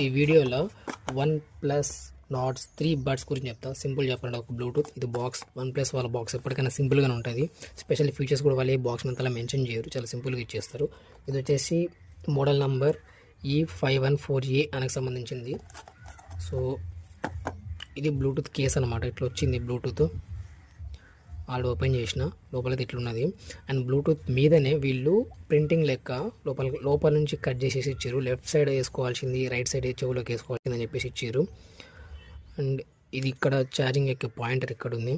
ఈ వీడియోలో one plus NATS 3 buds గురించి చెప్తా. సింపుల్ చెప్పండి, ఒక బ్లూటూత్ ఇది బాక్స్. వన్ ప్లస్ వాళ్ళ బాక్స్ ఎప్పటికైనా సింపుల్గానే ఉంటుంది. స్పెషల్ ఫీచర్స్ కూడా వాళ్ళు ఏ బాక్స్ అంతలా మెన్షన్ చేయరు, చాలా సింపుల్గా ఇచ్చేస్తారు. ఇది వచ్చేసి మోడల్ నంబర్ E514A అనకు సంబంధించింది. సో ఇది బ్లూటూత్ కేస్ అనమాట. ఇట్లా వచ్చింది బ్లూటూత్. ఆల్రెడీ ఓపెన్ చేసిన, లోపలైతే ఇట్లున్నది. అండ్ బ్లూటూత్ మీదనే వీళ్ళు ప్రింటింగ్ లెక్క లోపల నుంచి కట్ చేసేసి ఇచ్చారు. లెఫ్ట్ సైడ్ వేసుకోవాల్సింది, రైట్ సైడ్ చెవులోకి వేసుకోవాల్సింది అని చెప్పేసి ఇచ్చారు. అండ్ ఇది ఇక్కడ ఛార్జింగ్ ఎక్కే పాయింటర్ ఇక్కడ ఉంది.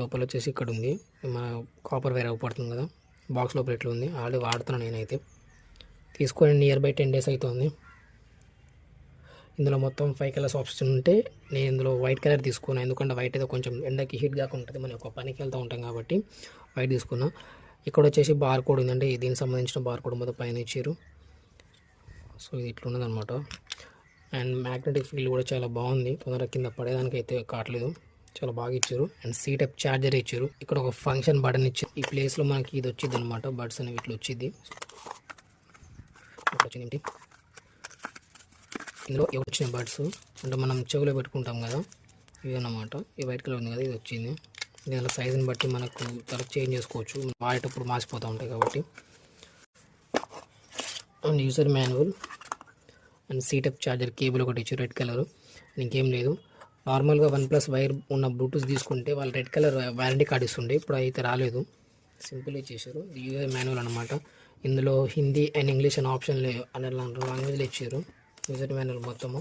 లోపల వచ్చేసి ఇక్కడ ఉంది, మన కాపర్ వైర్ అవపడుతుంది కదా. బాక్స్ లోపల ఇట్లా ఉంది. ఆల్రెడీ వాడుతున్నాను నేనైతే. తీసుకొని నియర్ బై 10 days అవుతుంది. ఇందులో మొత్తం 5 కలర్స్ ఆప్షన్ ఉంటే నేను ఇందులో వైట్ కలర్ తీసుకున్నాను. ఎందుకంటే వైట్ అయితే కొంచెం ఎండకి హీట్ కాకుండా ఉంటుంది, మనం ఒక పనికి వెళ్తూ ఉంటాం కాబట్టి వైట్ తీసుకున్నా. ఇక్కడ వచ్చేసి బార్ కోడ్ ఉందంటే దీనికి సంబంధించిన బార్ కోడ్ మొత్తం పైన ఇచ్చారు. సో ఇది ఇట్లా ఉన్నదనమాట. అండ్ మ్యాగ్నెటిక్ ఫీల్డ్ కూడా చాలా బాగుంది, తొందరగా కింద పడేదానికి అయితే కావట్లేదు, చాలా బాగా ఇచ్చారు. అండ్ సీ టైప్ ఛార్జర్ ఇచ్చారు. ఇక్కడ ఒక ఫంక్షన్ బటన్ ఇచ్చారు. ఈ ప్లేస్లో మనకి ఇది వచ్చింది అనమాట, బడ్స్ అనేవి ఇట్లా వచ్చింది. వచ్చింది ఇందులో వచ్చిన బడ్స్ అంటే మనం చెవులో పెట్టుకుంటాం కదా, ఇవి అన్నమాట. ఈ వైట్ కలర్ ఉంది కదా, ఇది వచ్చింది. దీనిలో సైజుని బట్టి మనకు కలర్ చేంజ్ చేసుకోవచ్చు, వాడేటప్పుడు మార్చిపోతూ ఉంటాయి కాబట్టి. And user manual and C type charger cable ఒకటి ఇచ్చారు, రెడ్ కలర్. ఇంకేం లేదు. నార్మల్గా వన్ ప్లస్ వైర్ ఉన్న బ్లూటూత్ తీసుకుంటే వాళ్ళు రెడ్ కలర్ వారంటీ కార్డ్ ఇస్తుండే, ఇప్పుడు అయితే రాలేదు, సింపుల్గా చేశారు. ఇది యూజర్ మాన్యువల్ అనమాట. ఇందులో హిందీ అండ్ ఇంగ్లీష్ అనే ఆప్షన్ అనే లాంగ్వేజ్లో ఇచ్చారు. యూజర్ మాన్యువల్ మొత్తము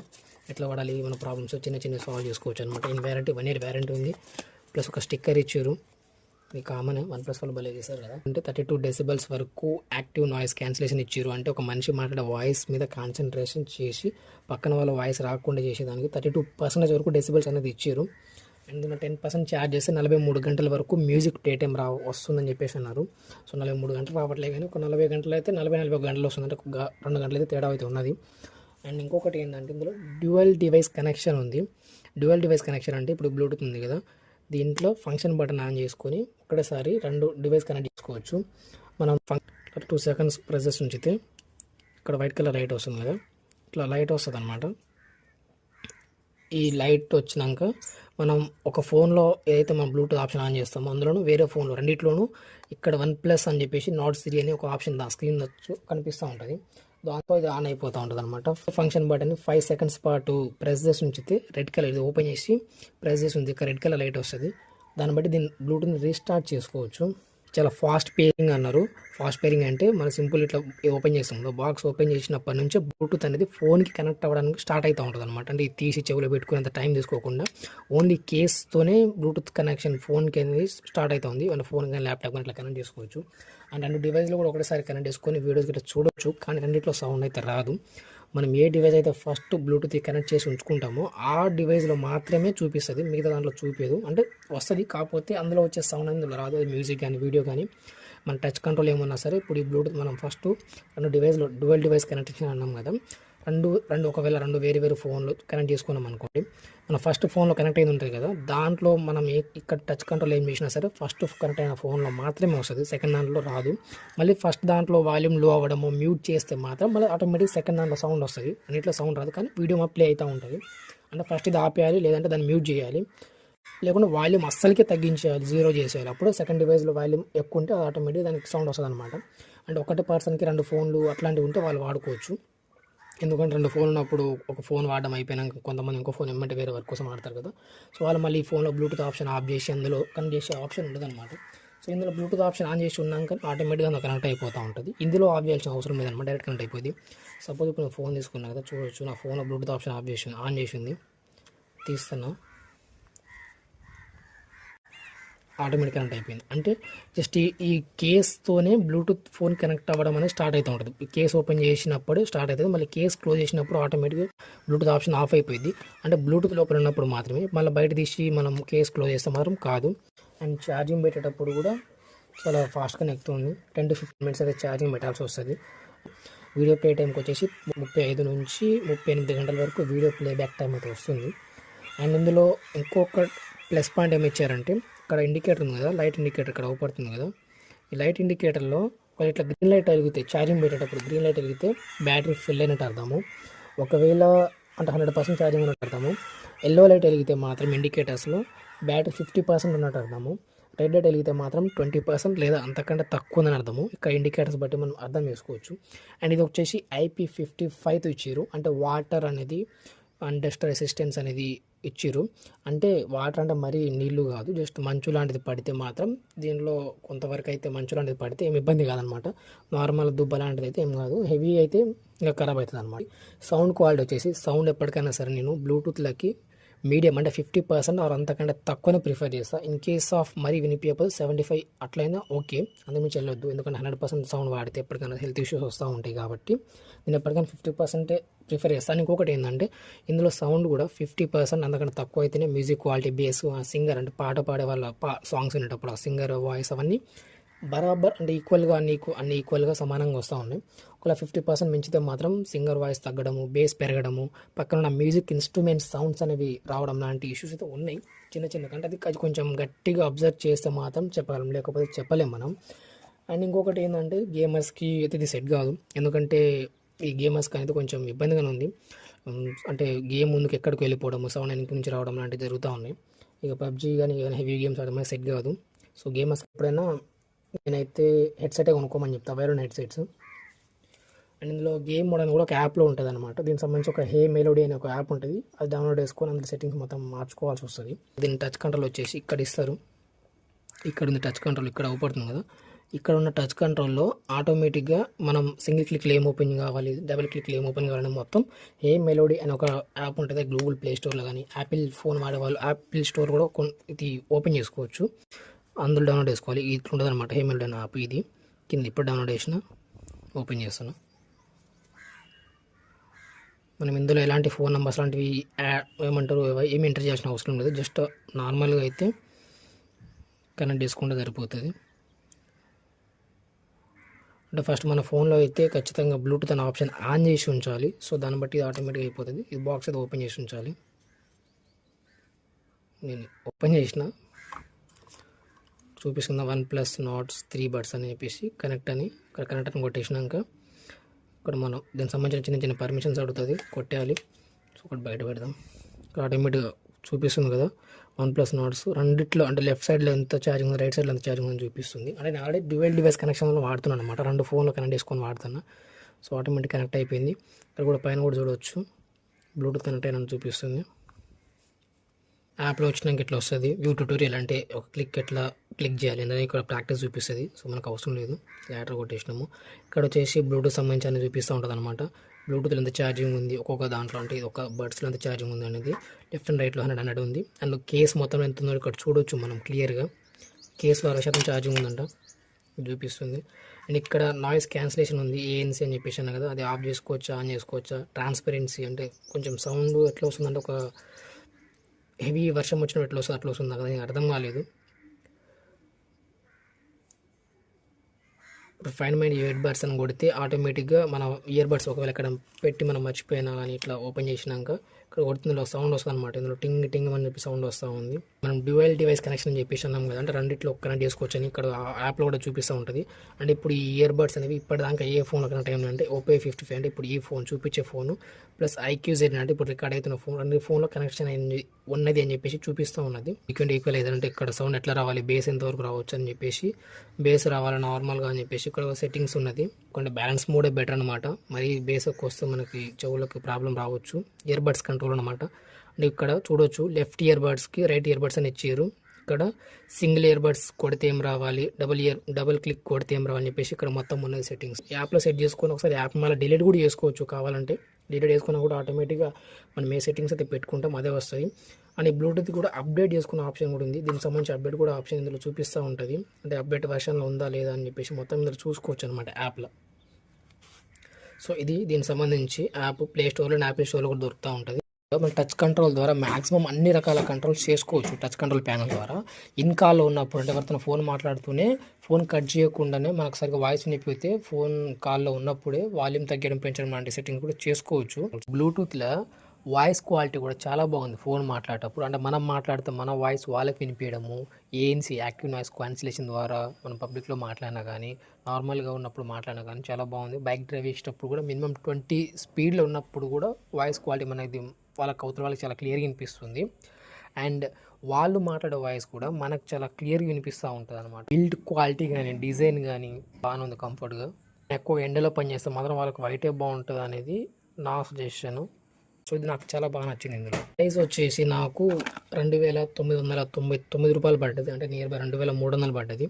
ఎట్లా వాడాలి, మన ప్రాబ్లమ్స్ చిన్న సాల్వ్ చేసుకోవచ్చు అనమాట. ఇన్ వ్యారంటీ 1 year వ్యారంటీ ఉంది. ప్లస్ ఒక స్టిక్కర్ ఇచ్చారు, ఇది కామన్, వన్ ప్లస్ వాళ్ళు భలే చేశారు కదా. అంటే 32 decibels వరకు యాక్టివ్ నాయిస్ క్యాన్సిలేషన్ ఇచ్చారు. అంటే ఒక మనిషి మాట్లాడే వాయిస్ మీద కాన్సన్ట్రేషన్ చేసి పక్కన వాళ్ళ వాయిస్ రాకుండా చేసేదానికి 32% వరకు డెసిబల్స్ అనేది ఇచ్చారు. అండ్ దీనిలో 10% ఛార్జ్ చేస్తే 43 గంటల వరకు మ్యూజిక్ డే టైం వస్తుందని చెప్పేసి అన్నారు. సో 43 గంటలు రావట్లేదు, కానీ ఒక 40 గంటలు అయితే 40-41 గంటలు వస్తుంది. అంటే 2 గంటలు అయితే తేడా అయితే ఉన్నది. అండ్ ఇంకొకటి ఏంటంటే ఇందులో డ్యూయల్ డివైస్ కనెక్షన్ ఉంది. డ్యూయల్ డివైస్ కనెక్షన్ అంటే ఇప్పుడు బ్లూటూత్ ఉంది కదా, దీంట్లో ఫంక్షన్ బటన్ ఆన్ చేసుకొని ఒకటేసారి 2 డివైస్ కనెక్ట్ చేసుకోవచ్చు. మనం 2 seconds ప్రెసెస్ ఉంచితే ఇక్కడ వైట్ కలర్ లైట్ వస్తుంది కదా, ఇట్లా లైట్ వస్తుంది అనమాట. ఈ లైట్ వచ్చినాక మనం ఒక ఫోన్లో ఏదైతే మనం బ్లూటూత్ ఆప్షన్ ఆన్ చేస్తామో అందులోనూ వేరే ఫోన్లో రెండిట్లోనూ ఇక్కడ వన్ ప్లస్ అని చెప్పేసి నాట్ 3 అని ఒక ఆప్షన్ స్క్రీన్ కనిపిస్తూ ఉంటుంది. దాంతో ఇది ఆన్ అయిపోతూ ఉంటుంది అనమాట. ఫంక్షన్ బటన్ 5 seconds పాటు ప్రెస్ చేసి ఉంచితే రెడ్ కలర్, ఇది ఓపెన్ చేసి ప్రెస్ చేసి ఉంది, ఇక్కడ రెడ్ కలర్ లైట్ వస్తుంది. దాన్ని బట్టి దీన్ని బ్లూటూత్ని రీస్టార్ట్ చేసుకోవచ్చు. చాలా ఫాస్ట్ పేరింగ్ అన్నారు. ఫాస్ట్ పేరింగ్ అంటే మనం సింపుల్ ఇట్లా ఓపెన్ చేస్తాం, బాక్స్ ఓపెన్ చేసినప్పటి నుంచి బ్లూటూత్ అనేది ఫోన్కి కనెక్ట్ అవ్వడానికి స్టార్ట్ అవుతూ ఉంటుంది అనమాట. అంటే ఇది తీసి చెవులో పెట్టుకునేంత టైం తీసుకోకుండా ఓన్లీ కేస్తోనే బ్లూటూత్ కనెక్షన్ ఫోన్కి అనేది స్టార్ట్ అవుతుంది. మన ఫోన్ కానీ ల్యాప్టాప్ కానీ ఇట్లా కనెక్ట్ చేసుకోవచ్చు. అండ్ 2 డివైస్లో కూడా ఒకటేసారి కనెక్ట్ చేసుకొని వీడియోస్ గిట్లా చూడొచ్చు, కానీ రెండిట్లో సౌండ్ అయితే రాదు. మనం ఏ డివైస్ అయితే ఫస్ట్ బ్లూటూత్ కనెక్ట్ చేసి ఉంచుకుంటామో ఆ డివైస్లో మాత్రమే చూపిస్తుంది, మిగతా దాంట్లో చూపించదు. అంటే వస్తుంది, కాకపోతే అందులో వచ్చే సౌండ్ అందులో రాదు. అది మ్యూజిక్ కానీ వీడియో కానీ మన టచ్ కంట్రోల్ ఏమన్నా సరే. ఇప్పుడు ఈ బ్లూటూత్ మనం ఫస్ట్ 2 డివైస్లో డ్యూయల్ డివైస్ కనెక్షన్ అన్నాం కదా, ఒకవేళ 2 వేరు ఫోన్లు కనెక్ట్ చేసుకున్నాం అనుకోండి, మన ఫస్ట్ ఫోన్లో కనెక్ట్ అయింది ఉంటుంది కదా, దాంట్లో మనం ఇక్కడ టచ్ కంట్రోల్ ఏం చేసినా సరే ఫస్ట్ కనెక్ట్ అయిన ఫోన్లో మాత్రమే వస్తుంది, సెకండ్ దాంట్లో రాదు. మళ్ళీ ఫస్ట్ దాంట్లో వాల్యూమ్ లో అవ్వడము మ్యూట్ చేస్తే మాత్రం మళ్ళీ ఆటోమేటిక్ సెకండ్ దాంట్లో సౌండ్ వస్తుంది. అన్నిట్లో సౌండ్ రాదు, కానీ వీడియో మా ప్లే అవుతూ ఉంటుంది. అంటే ఫస్ట్ ఇది ఆపేయాలి, లేదంటే దాన్ని మ్యూట్ చేయాలి, లేకుంటే వాల్యూమ్ అస్సలకే తగ్గించేయాలి, 0 చేసేయాలి. అప్పుడు సెకండ్ డివైస్లో వాల్యూమ్ ఎక్కువ ఉంటే ఆటోమేటిక్ దానికి సౌండ్ వస్తుంది అనమాట. అంటే ఒకటే పర్సన్కి 2 ఫోన్లు అట్లాంటివి ఉంటే వాళ్ళు వాడుకోవచ్చు. ఎందుకంటే 2 ఫోన్లు ఉన్నప్పుడు ఒక ఫోన్ వాడడం అయిపోయినాక కొంతమంది ఇంకో ఫోన్ ఎమ్మంటే వేరే వర్క్ కోసం వాడతారు కదా, సో వాళ్ళు మళ్ళీ ఈ ఫోన్లో బ్లూటూత్ ఆప్షన్ ఆఫ్ చేసి అందులో కనెక్ట్ చేసే ఆప్షన్ ఉండదు అనమాట. సో ఇందులో బ్లూటూత్ ఆప్షన్ ఆన్ చేసి ఉన్నాక ఆటోమేటిక్గా అందులో కనెక్ట్ అయిపోతూ ఉంటుంది. ఇందులో ఆఫ్ చేయాల్సిన అవసరం లేదనమాట, డైరెక్ట్ కనెక్ట్ అయిపోయింది. సపోజ్ ఇప్పుడు నేను ఫోన్ తీసుకున్నా కదా, చూడొచ్చు నా ఫోన్లో బ్లూటూత్ ఆప్షన్ ఆన్ చేసింది, తీస్తున్నా, ఆటోమేటిక్ కనెక్ట్ అయిపోయింది. అంటే జస్ట్ ఈ కేస్తోనే బ్లూటూత్ ఫోన్ కనెక్ట్ అవ్వడం అనేది స్టార్ట్ అవుతూ ఉంటుంది. కేస్ ఓపెన్ చేసినప్పుడు స్టార్ట్ అవుతుంది, మళ్ళీ కేస్ క్లోజ్ చేసినప్పుడు ఆటోమేటిక్గా బ్లూటూత్ ఆప్షన్ ఆఫ్ అయిపోయింది. అంటే బ్లూటూత్ లోపల ఉన్నప్పుడు మాత్రమే, మళ్ళీ బయట తీసి మనం కేస్ క్లోజ్ చేస్తే మాత్రం కాదు. అండ్ ఛార్జింగ్ పెట్టేటప్పుడు కూడా చాలా ఫాస్ట్గా ఎక్కుతుంది. 10 to 15 minutes అయితే ఛార్జింగ్ పెట్టాల్సి వస్తుంది. వీడియో ప్లే టైంకి వచ్చేసి 35 నుంచి 38 గంటల వరకు వీడియో ప్లేబ్యాక్ టైం అయితే వస్తుంది. అండ్ ఇందులో ఇంకొక ప్లస్ పాయింట్ ఏమి ఇచ్చారంటే, ఇక్కడ ఇండికేటర్ ఉంది కదా, లైట్ ఇండికేటర్ ఇక్కడ అవుపడుతుంది కదా, ఈ లైట్ ఇండికేటర్లో ఇట్లా గ్రీన్ లైట్ వెలిగితే, ఛార్జింగ్ పెట్టేటప్పుడు గ్రీన్ లైట్ వెలిగితే బ్యాటరీ ఫిల్ అయినట్టు అర్థము. ఒకవేళ అంటే 100% ఛార్జింగ్ ఉన్నట్టు అర్థము. ఎల్లో లైట్ వెలిగితే మాత్రం ఇండికేటర్స్లో బ్యాటరీ 50% ఉన్నట్టు అర్థము. రెడ్ లైట్ వెలిగితే మాత్రం 20% లేదా అంతకంటే తక్కువ ఉందని అర్థము. ఇక్కడ ఇండికేటర్స్ బట్టి మనం అర్థం చేసుకోవచ్చు. అండ్ ఇది వచ్చేసి IP55తో ఇచ్చారు. అంటే వాటర్ అనేది అండ్ డస్ట్ రెసిస్టెన్స్ అనేది ఇచ్చిర్రు. అంటే వాటర్ అంటే మరీ నీళ్లు కాదు, జస్ట్ మంచు లాంటిది పడితే మాత్రం దీనిలో కొంతవరకు అయితే మంచు లాంటిది పడితే ఏమి ఇబ్బంది కాదనమాట. నార్మల్ దుబ్బ లాంటిది అయితే ఏం కాదు, హెవీ అయితే ఇంకా ఖరాబ్ అవుతుంది అనమాట. సౌండ్ క్వాలిటీ వచ్చేసి సౌండ్ ఎప్పటికైనా సరే నేను బ్లూటూత్లకి మీడియం అంటే 50% ఆర్ అంతకంటే తక్కువనే ప్రిఫర్ చేస్తాను. ఇన్ కేస్ ఆఫ్ మరీ వినిపించకపోతే 75 అట్లయినా ఓకే, అందుమించి వెళ్ళొద్దు. ఎందుకంటే 100% సౌండ్ వాడితే ఎప్పటికైనా హెల్త్ ఇష్యూస్ వస్తూ ఉంటాయి కాబట్టి నేను ఎప్పటికైనా 50% ప్రిఫర్ చేస్తాను. ఇంకొకటి ఏంటంటే ఇందులో సౌండ్ కూడా 50% అంతకంటే తక్కువ అయితేనే మ్యూజిక్ క్వాలిటీ, బేస్, సింగర్ అంటే పాట పాడే వాళ్ళ సాంగ్స్ వినేటప్పుడు ఆ సింగర్ వాయిస్ అవన్నీ బరాబర్ అంటే ఈక్వల్గా అన్ని ఈక్వల్గా సమానంగా వస్తూ ఉన్నాయి. ఒకవేళ 50% మించితే మాత్రం సింగర్ వాయిస్ తగ్గడము, బేస్ పెరగడము, పక్కన ఉన్న మ్యూజిక్ ఇన్స్ట్రుమెంట్స్ సౌండ్స్ అనేవి రావడం లాంటి ఇష్యూస్ అయితే ఉన్నాయి చిన్న కంటే. అది కొంచెం గట్టిగా అబ్జర్వ్ చేస్తే మాత్రం చెప్పగలం, లేకపోతే చెప్పలేం మనం. అండ్ ఇంకొకటి ఏంటంటే గేమర్స్కి అయితే ఇది సెట్ కాదు. ఎందుకంటే ఈ గేమర్స్కి అనేది కొంచెం ఇబ్బందిగానే ఉంది. అంటే గేమ్ ముందుకు ఎక్కడికి వెళ్ళిపోవడము, సౌండ్ వెనక నుంచి రావడం లాంటివి జరుగుతూ ఉన్నాయి. ఇక పబ్జీ కానీ ఏదైనా హెవీ గేమ్స్ ఆడడం సెట్ కాదు. సో గేమర్స్ ఎప్పుడైనా నేనైతే హెడ్సెటే కొనుక్కోమని చెప్తా, వైరన్ హెడ్సెట్స్. అండ్ ఇందులో గేమ్ మోడ్ అని కూడా ఒక యాప్లో ఉంటుంది అనమాట. దీనికి సంబంధించి ఒక హే మెలోడీ అనే ఒక యాప్ ఉంటుంది, అది డౌన్లోడ్ చేసుకొని అందులో సెట్టింగ్స్ మొత్తం మార్చుకోవాల్సి వస్తుంది. దీని టచ్ కంట్రోల్ వచ్చేసి ఇక్కడ ఇస్తారు. ఇక్కడ ఉంది టచ్ కంట్రోల్, ఇక్కడ అవుపడుతుంది కదా. ఇక్కడ ఉన్న టచ్ కంట్రోల్లో ఆటోమేటిక్గా మనం సింగిల్ క్లిక్లో ఏం ఓపెన్ కావాలి, డబుల్ క్లిక్లో ఏం ఓపెన్ కావాలని మొత్తం హే మెలోడీ అని ఒక యాప్ ఉంటుంది గూగుల్ ప్లే స్టోర్లో. కానీ యాపిల్ ఫోన్ వాడేవాళ్ళు యాపిల్ స్టోర్ కూడా ఇది ఓపెన్ చేసుకోవచ్చు, అందులో డౌన్లోడ్ చేసుకోవాలి. ఇట్లా ఉంటుంది అనమాట హే మెలోడీ అనే యాప్. ఇది కింద ఇప్పుడు డౌన్లోడ్ చేసిన, ఓపెన్ చేస్తాను. మనం ఇందులో ఎలాంటి ఫోన్ నెంబర్స్ లాంటివి ఏమంటారు ఏమి ఎంటర్ చేయాల్సిన అవసరం లేదు. జస్ట్ నార్మల్గా అయితే కనెక్ట్ చేసుకుంటే సరిపోతుంది. అంటే ఫస్ట్ మన ఫోన్లో అయితే ఖచ్చితంగా బ్లూటూత్ అనే ఆప్షన్ ఆన్ చేసి ఉంచాలి. సో దాన్ని బట్టి ఆటోమేటిక్గా అయిపోతుంది. ఈ బాక్స్ అయితే ఓపెన్ చేసి ఉంచాలి. నేను ఓపెన్ చేసిన చూపిస్తున్న OnePlus Nord 3 బడ్స్ అని చెప్పేసి కనెక్ట్ అని ఇక్కడ కనెక్ట్ అని కొట్టేసినాక ఇక్కడ మనం దీనికి సంబంధించిన చిన్న పర్మిషన్స్ అడుగుతుంది, కొట్టేయాలి. సో ఒకటి బయట పెడదాం. ఇక్కడ ఆటోమేటిక్గా చూపిస్తుంది కదా OnePlus Nords రెండిట్లో, అంటే లెఫ్ట్ సైడ్లో ఎంత ఛార్జింగ్ ఉంది, రైట్ సైడ్లో ఎంత ఛార్జింగ్ ఉందని చూపిస్తుంది. అంటే నేను ఆల్రెడీ డ్యూయల్ డివైస్ కనెక్షన్లో వాడుతున్నాను అనమాట, 2 ఫోన్లో కనెక్ట్ చేసుకొని వాడుతున్నా. సో ఆటోమేటిక్ కనెక్ట్ అయిపోయింది. ఇక్కడ కూడా పైన కూడా చూడవచ్చు బ్లూటూత్ కనెక్ట్ అయినా చూపిస్తుంది. యాప్లో వచ్చినాక ఇట్లా వస్తుంది వ్యూ ట్యూటోరియల్, అంటే ఒక ఎట్లా క్లిక్ చేయాలి అనేది ఇక్కడ ప్రాక్టీస్ చూపిస్తుంది. సో మనకు అవసరం లేదు, లాటర్ కొట్టేసినాము. ఇక్కడ వచ్చేసి బ్లూటూత్ సంబంధించి చూపిస్తూ ఉంటుంది అనమాట. బ్లూటూత్లో ఎంత ఛార్జింగ్ ఉంది, ఒక్కొక్క దాంట్లో అంటే ఒక బడ్స్లో ఎంత ఛార్జింగ్ ఉంది అనేది. లెఫ్ట్ అండ్ రైట్లో 100 ఉంది. అండ్ కేస్ మొత్తం ఎంత ఉందో ఇక్కడ చూడవచ్చు మనం క్లియర్గా. కేసులో 60% ఛార్జింగ్ ఉందంట చూపిస్తుంది. అండ్ ఇక్కడ నాయిస్ క్యాన్సిలేషన్ ఉంది, ANC అని చెప్పేసి అన్నా కదా, అది ఆఫ్ చేసుకోవచ్చా ఆన్ చేసుకోవచ్చా. ట్రాన్స్పరెన్సీ అంటే కొంచెం సౌండ్ ఎట్లా వస్తుందంటే ఒక హెవీ వర్షం వచ్చినప్పుడు ఎట్లా వస్తుంది అట్లా వస్తుంది కదా, అర్థం కాలేదు. ఫైండ్ మై ఇయర్ బడ్స్ అని కొడితే ఆటోమేటిక్గా మన ఇయర్ బడ్స్ ఒకవేళ ఎక్కడ పెట్టి మనం మర్చిపోయినా కానీ ఇట్లా ఓపెన్ చేసినాక ఇక్కడ కొడుతుందిలో సౌండ్ వస్తుంది అనమాట. ఇందులో టింగ్ టింగ్ అని చెప్పి సౌండ్ వస్తూ ఉంది. మనం డ్యూయల్ డివైస్ కనెక్షన్ అని చెప్పేసి అన్నాం కదా, అంటే రెండిట్లో కనెక్ట్ చేసుకోవచ్చు అని ఇక్కడ యాప్లో కూడా చూపిస్తూ ఉంటుంది. అంటే ఇప్పుడు ఈ ఇయర్ బడ్స్ అనేవి ఇప్పటిదాకా ఏ ఫోన్లో కనెక్ట్ అయ్యింది అంటే Oppo A55, అంటే ఇప్పుడు ఈ ఫోన్ చూపించే ఫోను ప్లస్ IQZ అంటే ఇప్పుడు రికార్డ్ అవుతున్న ఫోన్, రెండు ఫోన్లో కనెక్షన్ అయింది ఉన్నది అని చెప్పేసి చూపిస్తూ ఉన్నది. ఈక్వల్ ఏదంటే ఇక్కడ సౌండ్ ఎట్లా రావాలి, బేస్ ఎంతవరకు రావచ్చు అని చెప్పేసి, బేస్ రావాలి నార్మల్గా అని చెప్పేసి ఇక్కడ సెట్టింగ్స్ ఉన్నది. కొంచెం బ్యాలెన్స్ మోడే బెటర్ అనమాట. మరి బేస్ వస్తే మనకి చెవులకు ప్రాబ్లం రావచ్చు. ఇయర్ బడ్స్ కంట్రోల్ అనమాట. అంటే ఇక్కడ చూడవచ్చు లెఫ్ట్ ఇయర్ బడ్స్కి రైట్ ఇయర్ బడ్స్ అని ఇచ్చారు. ఇక్కడ సింగిల్ ఇయర్ బడ్స్ కొడితే ఏం రావాలి, డబుల్ క్లిక్ కొడితే ఏం రావాలని చెప్పేసి ఇక్కడ మొత్తం ఉన్నది సెట్టింగ్స్. యాప్లో సెట్ చేసుకొని ఒకసారి యాప్ మళ్ళీ డిలీట్ కూడా చేసుకోవచ్చు కావాలంటే. డిలీట్ చేసుకున్నా కూడా ఆటోమేటిక్గా మనం ఏ సెట్టింగ్స్ అయితే పెట్టుకుంటాం అదే వస్తాయి. అండ్ బ్లూటూత్ కూడా అప్డేట్ చేసుకునే ఆప్షన్ కూడా ఉంది. దీనికి సంబంధించి అప్డేట్ కూడా ఆప్షన్ ఇందులో చూపిస్తూ ఉంటుంది. అంటే అప్డేట్ వర్షన్లో ఉందా లేదా అని చెప్పేసి మొత్తం ఇందులో చూసుకోవచ్చు అనమాట యాప్లో. సో ఇది దీనికి సంబంధించి యాప్ ప్లే స్టోర్లో అండ్ యాపిల్ స్టోర్లో కూడా దొరుకుతూ ఉంటుంది. మన టచ్ కంట్రోల్ ద్వారా మ్యాక్సిమం అన్ని రకాల కంట్రోల్స్ చేసుకోవచ్చు. టచ్ కంట్రోల్ ప్యానల్ ద్వారా ఇన్ కాల్లో ఉన్నప్పుడు అంటే ఎవరితో ఫోన్ మాట్లాడుతూనే ఫోన్ కట్ చేయకుండానే మనకు సరిగ్గా వాయిస్ వినిపితే ఫోన్ కాల్లో ఉన్నప్పుడే వాల్యూమ్ తగ్గడం పెంచడం లాంటి సెట్టింగ్ కూడా చేసుకోవచ్చు. బ్లూటూత్లో వాయిస్ క్వాలిటీ కూడా చాలా బాగుంది ఫోన్ మాట్లాడేటప్పుడు. అంటే మనం మాట్లాడితే మన వాయిస్ వాళ్ళకి వినిపియడము, ఏఎన్‌సి యాక్టివ్ నాయిస్ క్యాన్సిలేషన్ ద్వారా మనం పబ్లిక్‌లో మాట్లాడినా గానీ, నార్మల్‌గా ఉన్నప్పుడు మాట్లాడినా గానీ చాలా బాగుంది. బైక్ డ్రైవ్ చేసేటప్పుడు కూడా మినిమమ్ 20 స్పీడ్‌లో ఉన్నప్పుడు కూడా వాయిస్ క్వాలిటీ మనది అవతల వాళ్ళకి చాలా క్లియర్‌గా వినిపిస్తుంది. అండ్ వాళ్ళు మాట్లాడే వాయిస్ కూడా మనకు చాలా క్లియర్‌గా వినిపిస్తా ఉంటదనమాట. బిల్డ్ క్వాలిటీ గానీ, డిజైన్ గానీ బానే ఉంది కంఫర్ట్‌గా. ఎక్కువ ఎండలో పనిచేస్తే మాత్రం వాళ్ళకి వైటే బాగుంటదనేది నా సజెషను. సో, ఇది నాకు చాలా బాగా నచ్చింది ఇందులో. ప్రైస్ వచ్చేసి నాకు రూ. 2,999 పడ్డది. అంటే నియర్ బై 2,300 పడ్డది.